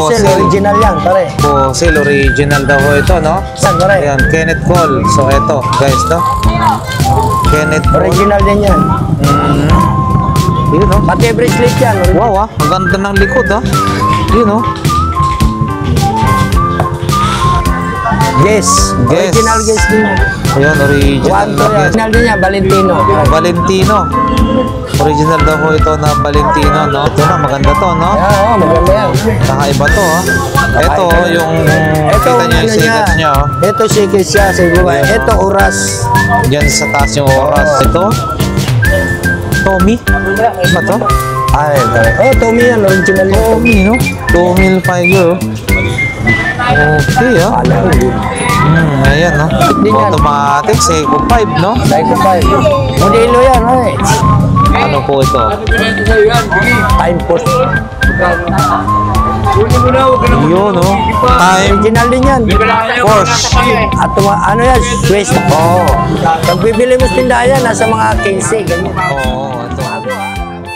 Fossil, original yan, pare. Fossil, original daw ho ito, no? Saan, pare? Ayan, Kenneth Cole. So, ito, guys, no? Kenneth Cole. Original din yan. Yun, no? Pati bracelet yan. Wow, ang ganda ng likod, ha? Yun, no? Yes. Original guess din yan. Ayan, original na guess. Original din yan, Valentino. Valentino. Original daw ho ito na Valentino, no? Ito na, maganda to, no? Oo, maganda yan. Kakaiba to, ha? Ito, yung kita niya yung sikat niya, oh. Ito sikat siya, siguro. Ito, oras. Diyan sa taas yung oras. Ito, Tommy. Ano to? Ay, oh, Tommy yan, original yan. Tommy, no? Tommy Hilfiger, oh. Okay, ah. Ayan, no? Automatic, Seiko 5, no? Seiko 5. Modelo yan, ay. Ano po ito? Time post. Yun, no? Time Original din yan. Porsche. At ano yan, Swiss. Oo. Pag bibili mo tindahan yan, nasa mga 15, ganyan. Oo, ito.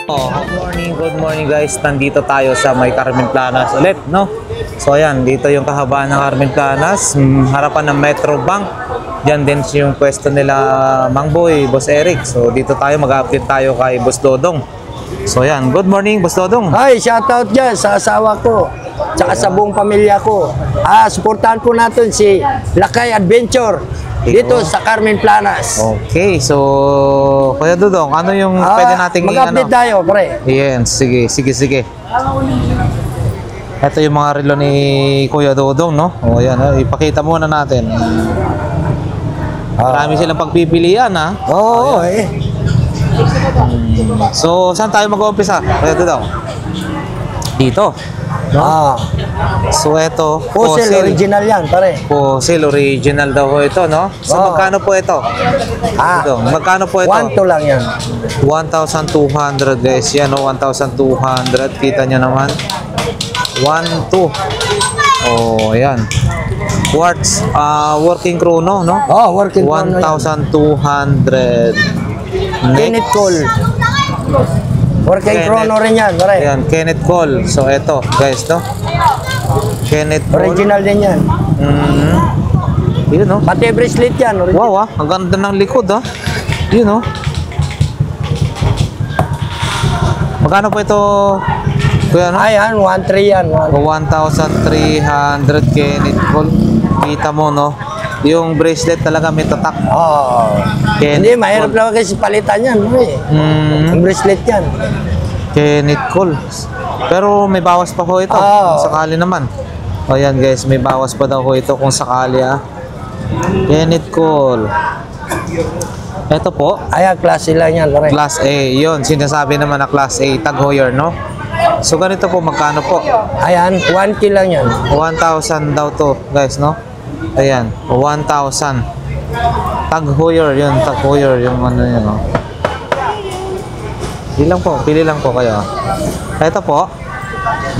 Oh, good morning guys. Nandito tayo sa may Carmen Planas ulit, no? So ayan, dito yung kahabaan ng Carmen Planas, harapan ng Metro Bank. Diyan din yung pwesto nila Mang Boy, Boss Eric. So dito tayo, mag-update tayo kay Boss Dodong. So ayan, good morning Boss Dodong. Hi, shoutout dyan sa asawa ko, tsaka sa buong pamilya ko. Supportahan po natin si Lakay Adventure dito sa Carmen Planas. Okay, so Kuya Dodong, ano yung pwede nating mag-update tayo, pre. Yan, sige. Ito yung mga relo ni Kuya Dodong, no? O yan, ipakita muna natin. Marami silang pagpipilian, ha? Oo, eh. So, saan tayo mag-uumpisa? Kuya Dodong? Dito. So, ito. Fossil, original yan, pare. Fossil, original daw ho ito, no? So, magkano po ito? Magkano po ito? 1,200 lang yan. 1,200 guys. Yan, no? 1,200. Kita nyo naman. 1,200. Oh, ayan. Quartz, working chrono, no? Oh, working chrono. 1,200. Kenneth Cole. Working chrono rin yan, pare. Ayan, Kenneth Cole. So, eto, guys, no? Kenneth Cole. Original din yan. Yun, no? Pati bracelet yan. Wow, ang ganda ng likod, ha? Yun, no? Magkano po ito? Kuya, no? Ayan, 1,300 yan. 1,300 Kenneth Cole. Kita mo, no? Yung bracelet talaga may tatak. Oo. Hindi, mahirap lang kasi palitan yan. Yung bracelet yan. Kenneth Cole. Pero may bawas pa ho ito. Kung sakali naman. O yan guys, may bawas pa daw ho ito kung sakali, ah. Kenneth Cole. Ito po. Ayan, klase lang yan. Class A. Yun, sinasabi naman na Class A. Tag Heuer, no? So ganito po, magkano po? Ayan, 1K lang yan. 1,000 daw to, guys, no? Ayan, 1,000. Tag Heuer, yun. Tag Heuer, yung ano yun, no? Pili lang po kayo. Ito po.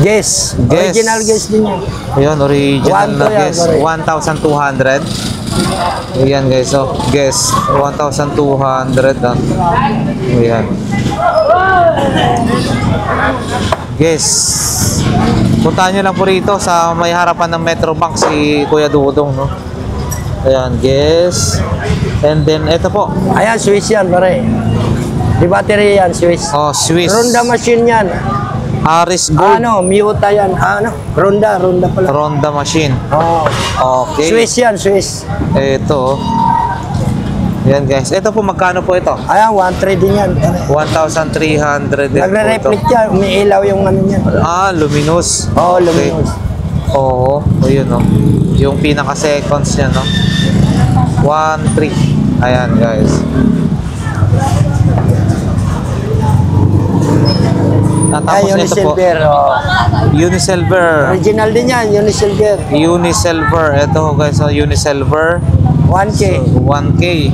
Guess. Original guess din yan. Ayan, original na guess. 1,200. Ayan guys, so guess 1,200, ah. Ayan. Guess. Puntahan nyo lang po rito sa may harapan ng Metro Bank si Kuya Dudong, no? Ayan, guess. And then, ito po. Ayan, Swiss yan, pare. Di battery yan, Swiss. Oh, Swiss. Ronda machine yan. Aris Gold. Ano, Miuta yan. Ronda pala. Ronda machine. Oh. Okay. Swiss yan, Swiss. Ito. Yan guys. Ito po, magkano po ito? Ayan, 1,300 din yan. 1,300 din po ito. Nagre-reflect yan. Umiilaw yung ano yan. Luminous. Oo, luminous. Oo. O yun, no? Yung pinaka-seconds niya, no? 1,300. Ayan guys. Tapos ito po. Unisilver. Original din yan, Unisilver. Unisilver. Ito guys, Unisilver. 1K. So, 1K.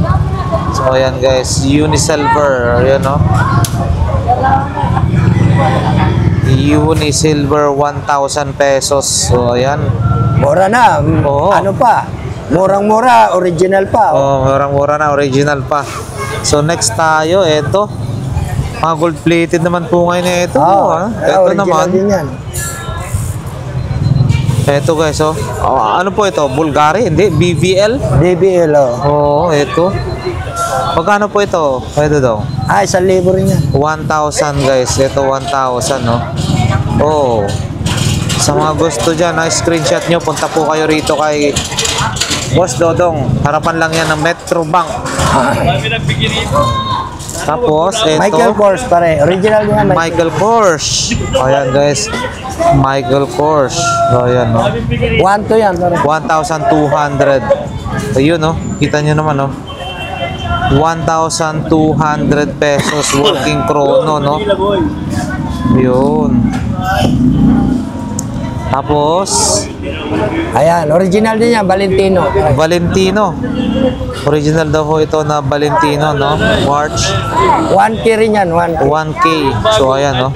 So ayan guys, Unisilver. Ayan, no? Unisilver, 1,000 pesos. So ayan. Mura na. Oo. Ano pa? Murang-mura, original pa. Oh, murang-mura na, original pa. So next tayo, ito. Mga gold plated naman po ngayon na ito. Ito original naman. din yan. Eto guys, oh. Ano po ito? Bulgari? Hindi, BVL? DBL, oh. Oo, eto. Magkano po ito? Ito daw. Ay, 1,000 rin yan. 1,000 guys. Ito 1,000, no? Oh. Sa mga gusto dyan, na screenshot nyo, punta po kayo rito kay Boss Dodong. Harapan lang yan ng Metro Bank. Tapos, ito. Michael Kors, pare. Original yan, Michael Kors. Ayan guys. Michael Kors. Ayan, no? 1,200 yan, pare. 1,200. Ayun, no? Kita nyo naman, no? 1,200 pesos working chrono, no? Yun. Tapos, Ayan, original din yan, Valentino. Valentino. Original daw ho ito na Valentino, no? March 1K rin yan, 1K. 1K. So, ayan, no?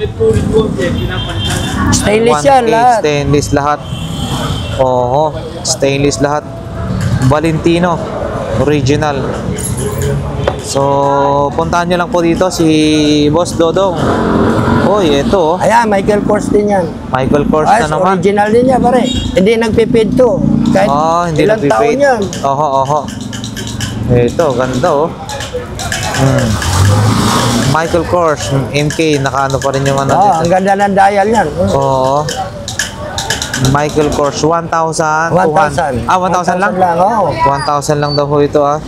Stainless 1K, yan, lahat. stainless lahat. Oo, stainless lahat. Valentino. Original. So, puntahan nyo lang po dito si Boss Dodong. Oy, ito, oh. Ayan, Michael Kors din yan. Michael Kors Ay, na naman. original din yan, pare. Hindi nagpipid to. Kahit Hindi ilang taon nagpipid. yan. Oho. Ito, ganda, oh. Michael Kors, NK, nakaano pa rin yung ano Oh, dito. ang ganda ng dial yan. Oo. Michael Kors, 1,000. 1,000. 1,000 lang? lang, oh. 1,000 lang daw ho ito, ah.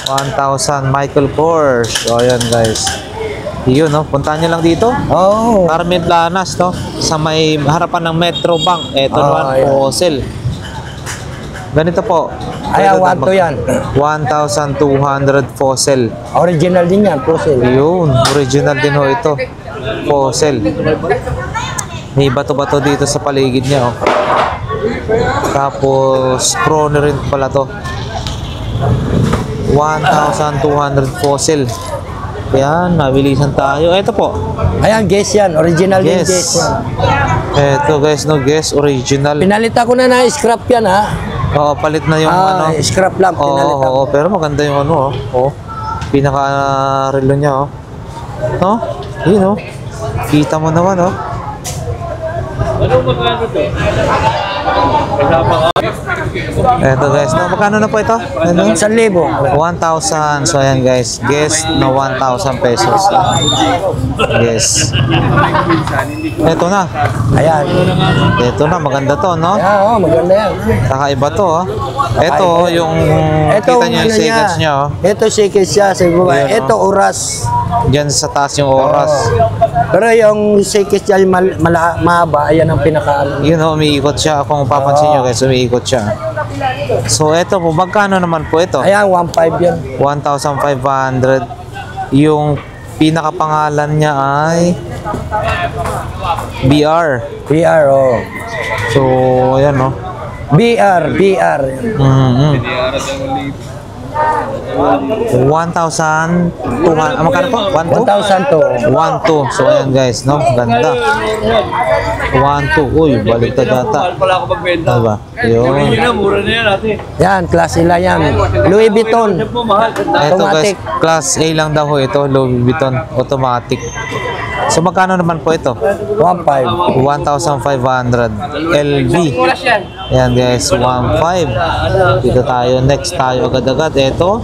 1,000 Michael Kors. So, ayan, guys. Yun, no? Puntahan nyo lang dito. Oh. Carmen Planas, no? Sa may harapan ng Metro Bank. Ito naman, ayan. fossil. Ganito po. Ayan, Ito, 1,200 yan. 1,200 fossil. Original din yan, fossil. Yun, original din ho ito. Fossil. May bato-bato dito sa paligid niya, oh. Tapos, chrono rin pala to. 1,200 fossil. Yan, mabilisan tayo. Ito po. Ayan, guess yan. Original din guess Guess. yan. Ito guys, no, guess original. Pinalita ko na scrap yan, ha? Oo, palit na yung ano. Scrap lang, pinalita ko. Oo, pero maganda yung ano, oh. Oh. Pinaka-relo niya, oh. No? Yun, oh. Kita mo naman, oh. Eto guys, no, magkano na po ito? Ano? 1,000. 1,000. So ayan guys, guess na 1,000 pesos. Yes. Ito na. Ayan. Ito na, maganda to, no? Ayan, oh, maganda yan. Kakaiba to, oh. Ito, yung kita nyo yung seconds niya, oh. Ito seconds siya, siguro. Ayan, oh. Ito oras. Diyan sa taas yung oras. Pero yung seconds niya mahaba, ayan ang pinaka. Yun, oh, umiikot siya. Kung papansin nyo guys, umiikot siya. So, ito po, magkano naman po ito? Ayan, 1,500 yan. 1,500. Yung pinakapangalan niya ay BR. BR, oh. So, ayan, no? BR. Mm-hmm. 1,200. Magkano po? 1,000 to. 1,200. So, ayan guys, no? Ganda. 1,200. Uy, baliktad data. Diba? Yun. Yan, klase lang yan. Louis Vuitton. Ito guys, Automatic. class A lang daw ho ito. Louis Vuitton. Automatic. So, magkano naman po ito? 1,500. 1,500 LV. Ayan guys, 1,500. Dito tayo. Next tayo agad-agad. Ito.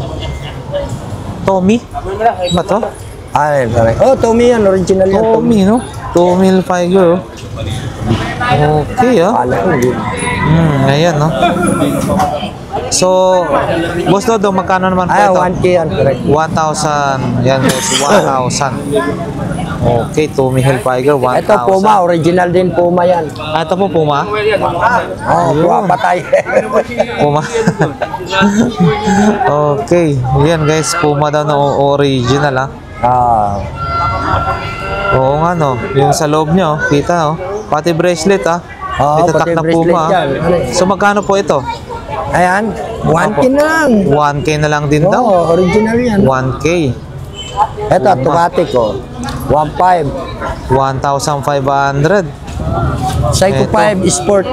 Tommy. Ba to? Ay, pare. Oh, Tommy yan. Original yan. Tommy, no? Tommy Hilfiger. Okay, ah. Kala ko, hindi. Ayan, no? So, Boss Dodo, magkano naman po Ay, ito? 1K yan. Correct. 1,000. Yan guys, 1,000. Okay, Tommy Hilfiger, 1,000. Ito, Puma. Original din Puma yan. Ito po, Puma. Oh, Puma patay. Puma. Okay. Yan guys, Puma daw na original, ah. Oo nga, no. Yung sa loob nyo, kita, oh. Pati bracelet, ah. Oo, Itatak pati na bracelet Puma. yan. So, magkano po ito? Ayan, 1K na lang. 1K na lang din daw. Oo, original yan. 1K. Ito, automatic, oh. 1,500. 1,500. Psycho Ito. 5 Sport.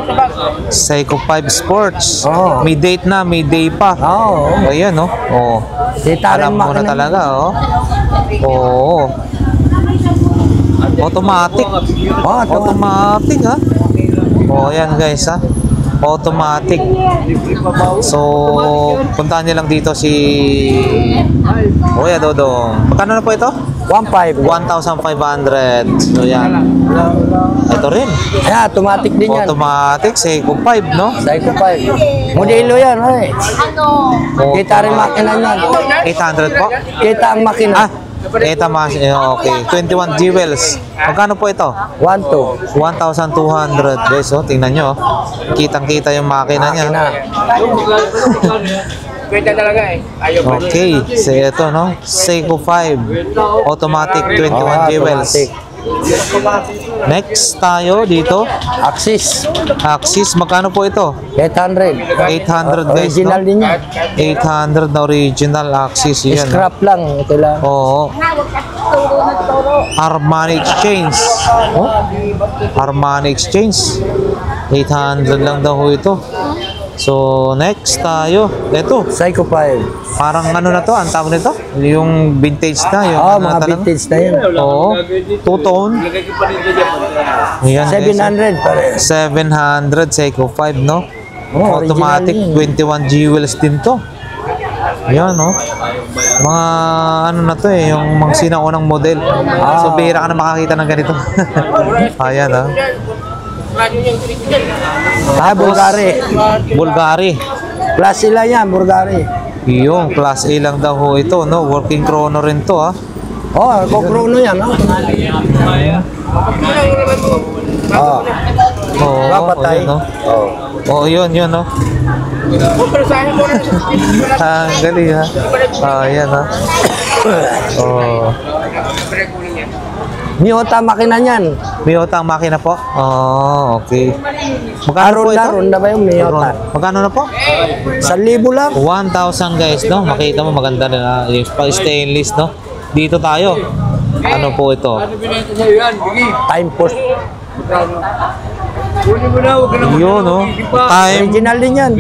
Seiko 5 Sports. Oo. May date na, may day pa. Oo. Ayan, no? Oh. Dita rin Alam mo na makina. talaga, oh. Oo. Automatic. Oh, automatic. Automatic, ha? O, yan guys ha. Automatic. So, puntahan niyo lang dito si Kuya Dodong. Magkano na po ito? 1.5. 1,500. So, yan. Ito rin. Ayan, automatic din yan. Automatic. Seiko 5, no? Psycho 5. Modelo yan, ay. Kita rin makina niyan. 800 po? Kita ang makina. Ah, ito mas, okay. 21 jewels. Magkano po ito? 1.2. 1,200 guys, oh. Tingnan nyo, oh. Kitang-kita yung makina niya. Makina. Kwenta talaga eh. Ayaw pa niya. Okay, so ito, no? Seiko 5. Automatic 21 jewels. Automatic. Next tayo dito. Axis. Axis, magkano po ito? 800. 800 guys, Original no? din yan. 800 na original Axis. Yan, no? Scrap lang. Ito lang. Oo. Armani Exchange. Oh? Armani Exchange. 800 lang daw ho ito. So, next tayo. Ito. Psycho 5. Parang ano na to, ang tawag nito? Yung vintage na. Yung Oo, ano mga talaga? vintage na yan. Oo. Two-tone. Ayan, guys. 700 pare. 700 Seiko 5, no? Oh, Automatic original 21 jewels din to. Ayan, no? Mga ano na to eh, yung mga sinaunang model. So, bihira ka na makakita ng ganito. Ayan, ha? Bulgari. Bulgari. Plus sila yan, Bulgari. Yung class A lang daw ho ito, no? Working chrono rin to, ha? Oh, Kokrono yan, no? Oh. Oo, Kapatay. yun, no? Oh. Oo, yun, no? Ah, galing, ha? Ah, yan, ha? Oh. Miyota makina niyan. Miyota ang makina po? Oh, okay. Magkano po ito? Ronda ba yung Miyota? Magkano na po? 1,000 lang. 1,000 guys, no? Makita mo maganda rin, ha? Yung stainless, no? Dito tayo. Ano po ito? Time post. Yun, no? Time Original din yan.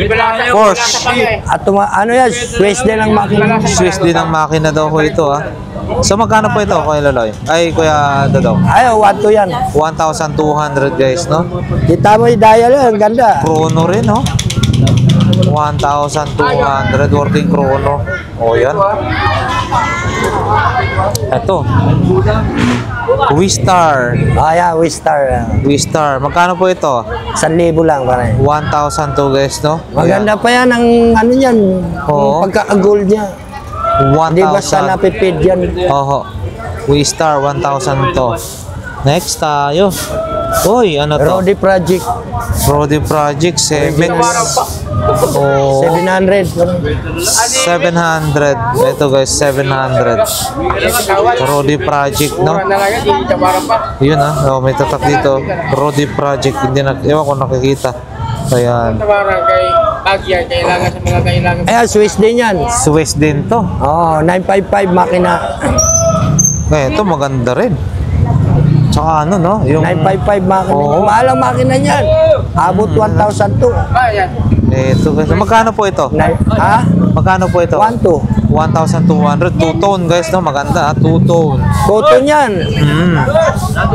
Porsche. At ano yan, Swiss din ang makina. Swiss din ang makina daw ko ito, ha? So, magkano po ito, Kuya Loloy? Ay, Kuya Dodong? Ayaw, 1,200 yan. 1,200 guys, no? Kita mo yung dial yan, ang ganda. Chrono rin, no? 1,200 working chrono. O, yan. Ito. Wistar. Ayan, Wistar. Wistar. Magkano po ito? 1,000 lang pare. 1,000 to guys, no? Maganda pa yan ang ano yan. Oo. Yung pagka-gold niya. Hindi basta 1,000. napipid yan. Oho. Wistar, 1,000 to. Next tayo. Uy, ano to? Rodi Project. Rodi Project, Cemex. Oh, 700. 700. Ito guys, 700. Rodi Project, no? Yun oh, may tatak dito. Rodi Project, hindi na, ewan ko nakikita. Ayan. Kailangan sa mga kailangan. Ayan, Swiss din yan. Swiss din to. Oh, 955 makina. Ito maganda rin. Tsaka ano, no? Yung 955 makina. Oo. Mahal ang makina niyan. Abot 1,000 to. ito guys. Magkano po ito? Ha? Magkano po ito? 1,200. 1,200. Two-tone guys, no? Maganda, two-tone. Cotton yan.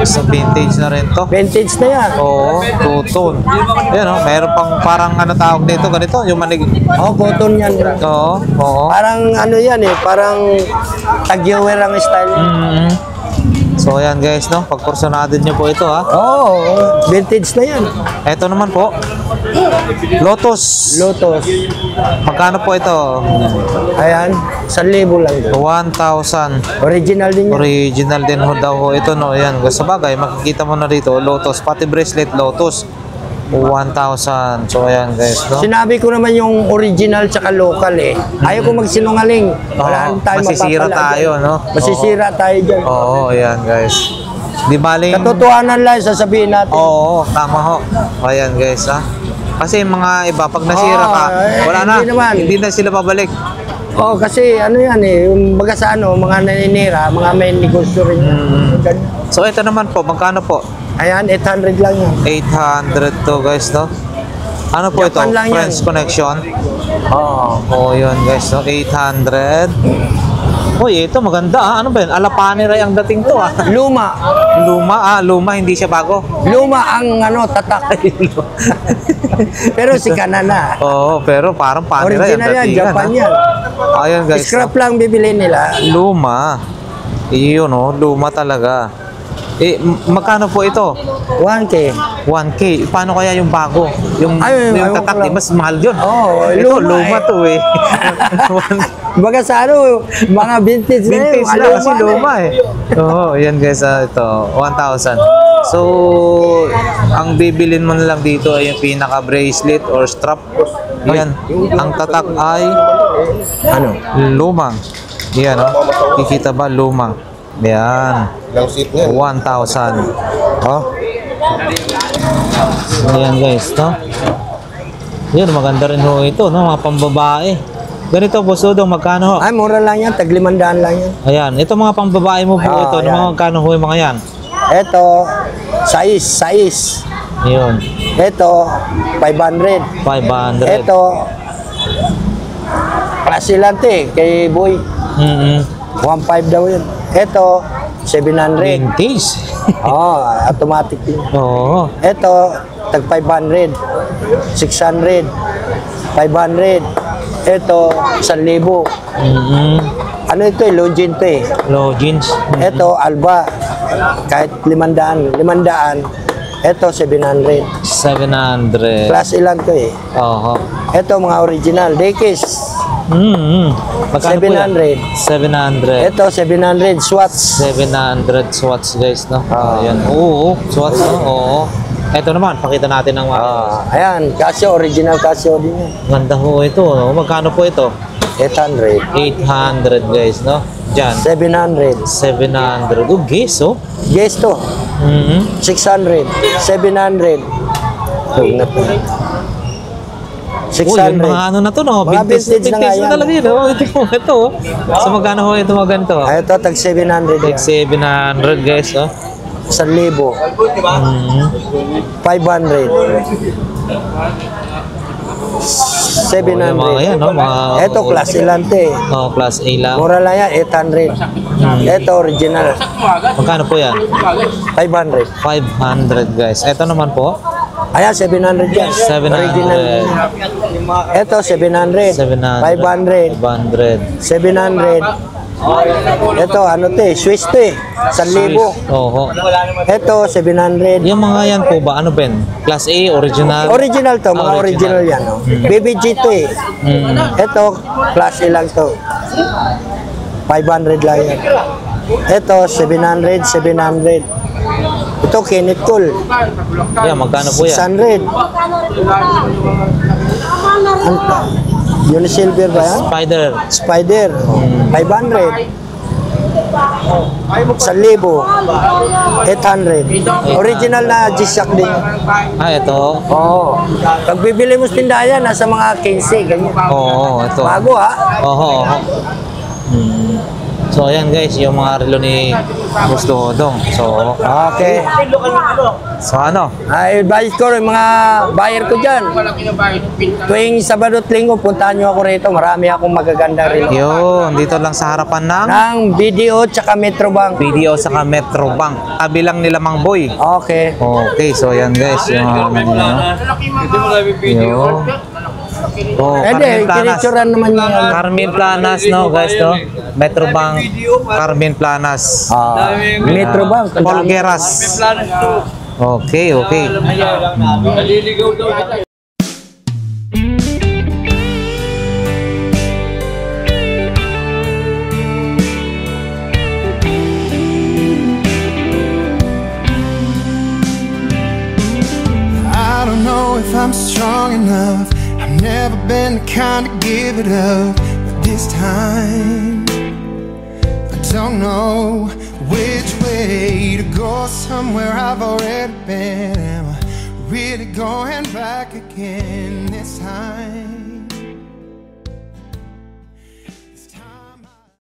Sa vintage na rin to. Vintage na yan. Oo, two-tone. Ayan, oh, meron pang parang ano tawag dito, ganito, yung manig. Oh, cotton yan. Oo, oo. Parang ano yan eh, parang tagyawer ang style. Mm. So, ayan guys, no? Pagporsyonadin nyo po ito, ha? Oo, vintage na yan. Ito naman po. Lotus. Lotus. Magkano po ito? Ayan, 1,000 lang. 1,000. Original din yan. Original din ho daw ho. Ito, no? Ayan. Sa bagay, makikita mo na dito, Lotus. Pati bracelet, Lotus. 1,000. So, ayan guys, no? Sinabi ko naman yung original tsaka local eh. Ayaw ko magsinungaling. Wala Oo, tayo masisira mapapala tayo, dyan. no? Masisira tayo dyan. Oo, ayan guys. Di baling... Katotohanan lang sasabihin natin. Oo, tama ho. Ayan guys, ha? Kasi yung mga iba, pag nasira ka, wala na. hindi naman. Hindi na sila babalik. Oh, kasi ano yan eh, yung baga sa ano, mga naninira, mga may negosyo rin. Ganun. So, ito naman po, magkano po? Ayan, 800 lang yan. 800 to guys, no? Ano po Japan ito? lang yan. Friends Connection? Oo. Oo, yun guys, no? 800. Uy, ito maganda ah. Ano ba yun? Alapaneray ang dating to ah. Luma. Luma, hindi siya bago. Luma ang tatak. Pero si Kanana. Oo, pero parang paneray ang Original yan, dating. Japan yan. Ayan guys. Scrap lang bibili nila. Luma. Iyon oh, luma talaga. Magkano po ito? 1K. 1K. Paano kaya yung bago? Yung Ayaw ko tatak, lang. mas mahal yun. Oo, ito, luma luma eh. to eh. Baga sa mga vintage na yun. Vintage mga na kasi na luma eh. Oo, yan guys, ito, 1,000. So, ang bibilin mo na lang dito ay yung pinaka-bracelet or strap. Yan. Ang tatak ay luma. Yan, oh. Kikita ba? Luma. Yan. 1,000. Oh. Ayan guys, no? Yan, maganda rin ho ito, no? Mga pambabae. Ganito, Boss Dodong, magkano ho? Ay, mura lang yan. Tag 500 lang yan. Ayan, ito mga pambabae mo po ito. Ano ayan. mga magkano ho yung mga yan? Ito, size. Ayun, Ito, 500. 500. Ito, klase lang ito eh, kay Boy. 1.5 daw yun. Ito, 700. Vintage. Automatic din. Oo. Ito, tag 500. 600. 500. Ito, 1,000. Ano ito eh, Login to eh. Low jeans. Ito, Alba. Kahit 500. 500. Ito, 700. 700. Class ilan to eh. Oo. Ito, mga original. Dekis. Magkano po yan? 700. 700. Ito, 700. Swats. 700 swats guys, no? Ayan. Oo, swats, no? Oo. Ito naman, pakita natin ang mga. Ayan, Casio. Original Casio din yan. Ganda ho ito, no? Magkano po ito? 800. 800 guys, no? Diyan. 700. 700. Oh, guys, oh. Yes to. 600. 700. Huwag na to. Oh, yung 600. mga ano na to, no? Mga vintage na nga Vintage yan. talaga yun, no? Ito po, ito, oh. So, magkano ho ito mga ganito? Ito, tag 700 Like yan. 700 guys, oh. 1,000. 500. Oh, yung mga yan, 700. no? Mga, Ito, class ilante. Oh, class A lang. Mura lang yan, 800. Ito, original. Magkano po yan? 500. 500 guys. Ito naman po, Ayan, 700 yan. 700. Original. Ito, 700. 700. 500. 500. 700. Ito, ano to eh, Swiss to eh. 1,000. Oo. Ito, 700. Yung mga yan po ba, ano Ben? Class A, original? Original to, mga original yan. No? BBG to eh. Ito, class A lang to. 500 lang yan. Ito, 700, 700. Ito, Kenneth Cole. Yan, magkano po yan? 600. Unisilver ba yan? Spider. Spider. 500. 1,000. 800. Original na G-Shock din. Ah, ito. Oo. Pag bibili mo sa tindahan, nasa mga 15, ganyan. Oo, ito. Bago ha? Oo. So, ayan guys, yung mga relo ni Boss Dodong. So, Okay. so ano? Advice ko rin mga buyer ko dyan. Malaki na bahay ng pinta. Tuwing Sabado at Linggo, puntahan nyo ako rito. Marami akong magaganda rin. Yun, dito lang sa harapan ng Ng BDO tsaka Metrobank. BDO saka Metro Bank. Kabilang nila Mang Boy. Okay. Okay, so ayan guys, yung ano. Malaki mga Yun. Oh, Hindi, Carmen Planas. kinitsuran naman niya. Carmen Planas, no guys, no? Metro Bank, Carmen Planas. Metrobank. Polgeras. Okay, okay. Naliligaw daw ito. I don't know if I'm strong enough. I've never been the kind to give it up, but this time I don't know which way to go. Somewhere I've already been. Am I really going back again this time?